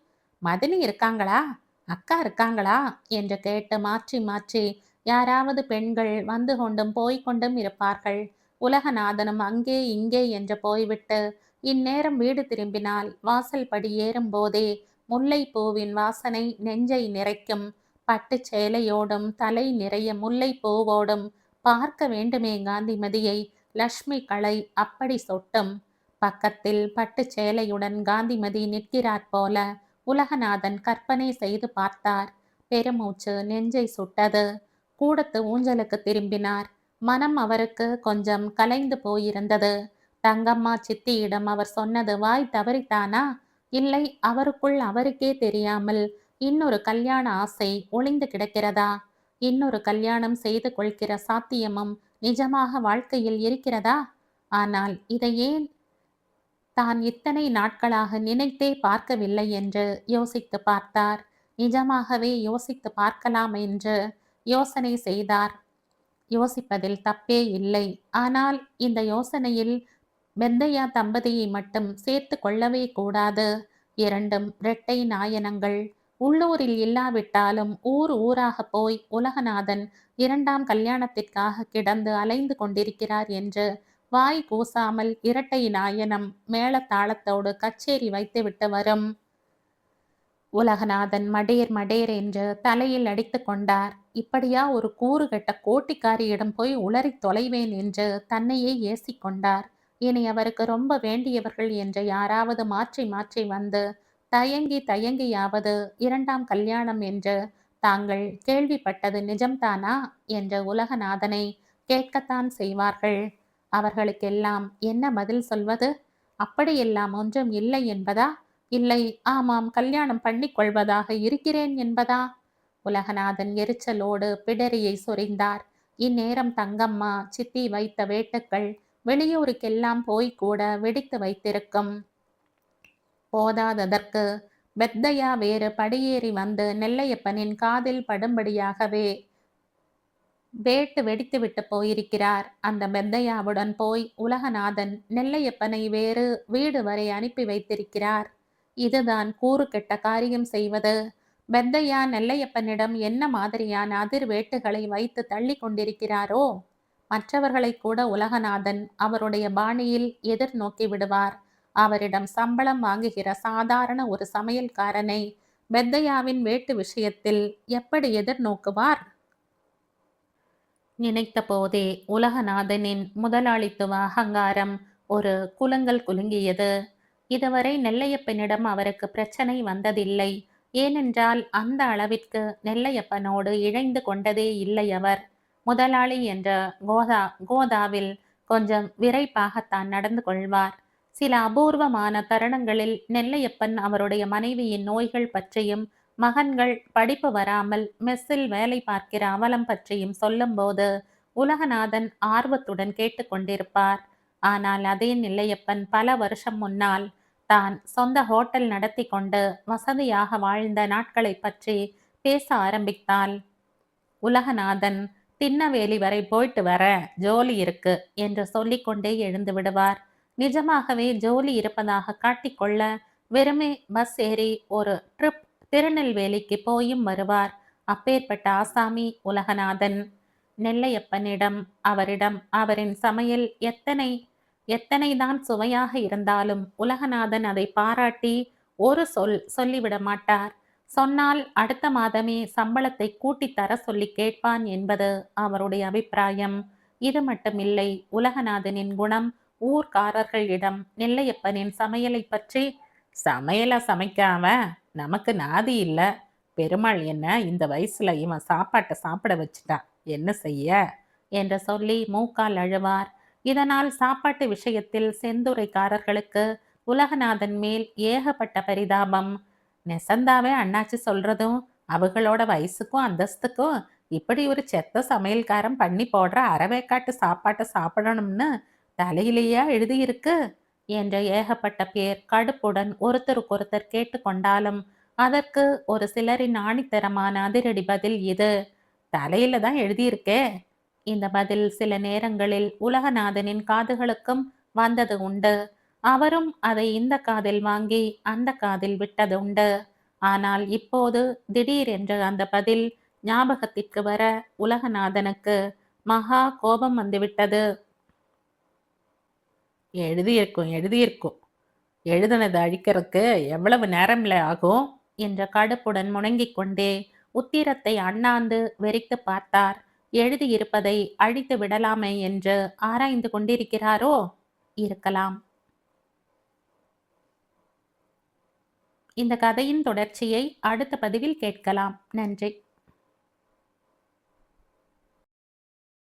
Speaker 1: மதினி இருக்காங்களா, அக்கா இருக்காங்களா என்று கேட்டு மாற்றி மாற்றி யாராவது பெண்கள் வந்து கொண்டும் போய்கொண்டும் இருப்பார்கள். உலகநாதனும் அங்கே இங்கே என்று போய்விட்டு இந்நேரம் வீடு திரும்பினால் வாசல் படி ஏறும் போதே முல்லைப்பூவின் வாசனை நெஞ்சை நிறைக்கும். பட்டு சேலையோடும் தலை நிறைய முல்லை பூவோடும் பார்க்க வேண்டுமே காந்திமதியை. லக்ஷ்மி கலை அப்படி சொட்டும். பக்கத்தில் பட்டு சேலையுடன் காந்திமதி நிற்கிறாற் போல உலகநாதன் கற்பனை செய்து பார்த்தார். பெருமூச்சு நெஞ்சை சுட்டது. கூடத்து ஊஞ்சலுக்கு திரும்பினார். மனம் அவருக்கு கொஞ்சம் கலைந்து போயிருந்தது. தங்கம்மா சித்தியிடம் அவர் சொன்னது வாய் தவறித்தானா? இல்லை அவருக்குள் அவருக்கே தெரியாமல் இன்னொரு கல்யாண ஆசை ஒளிந்து கிடக்கிறதா? இன்னொரு கல்யாணம் செய்து கொள்கிற சாத்தியமும் நிஜமாக வாழ்க்கையில் இருக்கிறதா? ஆனால் இதை ஏன் தான் இத்தனை நாட்களாக நினைத்தே பார்க்கவில்லை என்று யோசித்து பார்த்தார். நிஜமாகவே யோசித்து பார்க்கலாம் என்று யோசனை செய்தார். யோசிப்பதில் தப்பே இல்லை. ஆனால் இந்த யோசனையில் பெத்தையா தம்பதியை மட்டும் சேர்த்து கொள்ளவே கூடாது. இரண்டும் இரட்டை நாயனங்கள். உள்ளூரில் இல்லாவிட்டாலும் ஊர் ஊராக போய் உலகநாதன் 2ஆம் கல்யாணத்திற்காக கிடந்து அலைந்து கொண்டிருக்கிறார் என்று வாய் கூசாமல் இரட்டை நாயனம் மேளதாளத்தோடு கச்சேரி வைத்துவிட்டு வரும். உலகநாதன் மடேர் மடேர் என்று தலையில் அடித்து கொண்டார். இப்படியா ஒரு கூறுகட்ட கோட்டிக்காரியிடம் போய் உளறி தொலைவேன் என்று தன்னையே ஏசிக்கொண்டார். இனி அவருக்கு ரொம்ப வேண்டியவர்கள் என்று யாராவது மாற்றி மாற்றி வந்து தயங்கி தயங்கியாவது 2ஆம் கல்யாணம் என்று தாங்கள் கேள்விப்பட்டது நிஜம்தானா என்று உலகநாதனை கேட்கத்தான் செய்வார்கள். அவர்களுக்கெல்லாம் என்ன பதில் சொல்வது? அப்படியெல்லாம் ஒன்றும் இல்லை என்பதா? இல்லை ஆமாம் கல்யாணம் பண்ணிக்கொள்வதாக இருக்கிறேன் என்பதா? உலகநாதன் எரிச்சலோடு பிடரியை சொரிந்தார். இந்நேரம் தங்கம்மா சித்தி வைத்த வேட்டுக்கள் வெளியூருக்கெல்லாம் போய் கூட வெடித்து வைத்திருக்கும். போதாததற்கு பெத்தையா வேறு படியேறி வந்து நெல்லையப்பனின் காதில் படும்படியாகவே வேட்டு வெடித்து விட்டு போயிருக்கிறார். அந்த பெத்தையாவுடன் போய் உலகநாதன் நெல்லையப்பனை வேறு வீடு வரை அனுப்பி வைத்திருக்கிறார். இதுதான் கூறு கெட்ட காரியம் செய்வது. பெத்தையா நெல்லையப்பனிடம் என்ன மாதிரியான அதிர்வேட்டுகளை வைத்து தள்ளி கொண்டிருக்கிறாரோ, மற்றவர்களை கூட உலகநாதன் அவருடைய பாணியில் எதிர்நோக்கி விடுவார். அவரிடம் சம்பளம் வாங்குகிற சாதாரண ஒரு சமையல்காரனை பெத்தையாவின் வேட்டு விஷயத்தில் எப்படி எதிர்நோக்குவார்? நினைத்த போதே உலகநாதனின் முதலாளித்துவ அகங்காரம் ஒரு குலுங்கல் குலுங்கியது. இதுவரை நெல்லையப்பனிடம் அவருக்கு பிரச்சனை வந்ததில்லை. ஏனென்றால் அந்த அளவிற்கு நெல்லையப்பனோடு இழைந்து கொண்டதே இல்லை அவர். முதலாளி என்ற கோதாவில் கொஞ்சம் விரைப்பாகத்தான் நடந்து கொள்வார். சில அபூர்வமான தருணங்களில் நெல்லையப்பன் அவருடைய மனைவியின் நோய்கள் பற்றியும் மகன்கள் படிப்பு வராமல் மெஸ்ஸில் வேலை பார்க்கிற அவலம் பற்றியும் சொல்லும்போது உலகநாதன் ஆர்வத்துடன் கேட்டுக்கொண்டிருப்பார். ஆனால் அதே நெல்லையப்பன் பல வருஷம் முன்னால் தான் சொந்த ஹோட்டல் நடத்தி கொண்டு வசதியாக வாழ்ந்த நாட்களை பற்றி பேச ஆரம்பித்தால் உலகநாதன் திண்ணவேலி வரை போயிட்டு வர ஜோலி இருக்கு என்று சொல்லிக்கொண்டே எழுந்து விடுவார். நிஜமாகவே ஜோலி இருப்பதாக காட்டிக்கொள்ள வெறுமே பஸ் ஏறி ஒரு ட்ரிப் திருநெல்வேலிக்கு போயும் வருவார். அப்பேற்பட்ட ஆசாமி உலகநாதன். நெல்லையப்பனிடம் அவரிடம் அவரின் சமையல் எத்தனைதான் சுவையாக இருந்தாலும் உலகநாதன் அதை பாராட்டி ஒரு சொல்லிவிட மாட்டார். சொன்னால் அடுத்த மாதமே சம்பளத்தை கூட்டித் தர சொல்லி கேட்பான் என்பது அவருடைய அபிப்பிராயம். இது மட்டுமில்லை, உலகநாதனின் குணம் ஊர்க்காரர்களிடம் நெல்லையப்பனின் சமையலை பற்றி, சமையலை சமைக்காம நமக்கு நாதி இல்ல, பெருமாள் என்ன இந்த வயசுல இவன் சாப்பாட்டை சாப்பிட வச்சுட்டான், என்ன செய்ய என்று சொல்லி மூக்கால் அழுவார். இதனால் சாப்பாட்டு விஷயத்தில் செந்துரைக்காரர்களுக்கு உலகநாதன் மேல் ஏகப்பட்ட பரிதாபம். நெசந்தாவே அண்ணாச்சி சொல்றதும் அவங்களோட வயசுக்கும் அந்தஸ்துக்கும் இப்படி ஒரு செத்த சமையல்காரன் பண்ணி போடுற அறவேக்காட்டு சாப்பாட்டை சாப்பிடணும்னு தலையிலேயே எழுதியிருக்கு என்ற ஏகப்பட்ட பேர் கடுப்புடன் ஒருத்தருக்கொருத்தர் கேட்டுக்கொண்டாலும் அதற்கு ஒரு சிலரின் ஆணித்தரமான அதிரடி பதில் இது. தலையில தான் எழுதியிருக்கே. இந்த பதில் சில நேரங்களில் உலகநாதனின் காதுகளுக்கும் வந்தது உண்டு. அவரும் அதை இந்த காதில் வாங்கி அந்த காதில் விட்டது உண்டு. ஆனால் இப்போது திடீரென்று அந்த பதில் ஞாபகத்திற்கு வர உலகநாதனுக்கு மகா கோபம் வந்துவிட்டது. எழுதியிருக்கும் எழுதுனது அழிக்கிறதுக்கு எவ்வளவு நேரம்ல ஆகும் என்ற கடுப்புடன் முணங்கிக் கொண்டே உத்திரத்தை அண்ணாந்து வெறித்து பார்த்தார். எழுதியிருப்பதை அழித்து விடலாமே என்று ஆராய்ந்து கொண்டிருக்கிறாரோ? இருக்கலாம். இந்த கதையின் தொடர்ச்சியை அடுத்த பதிவில் கேட்கலாம். நன்றி.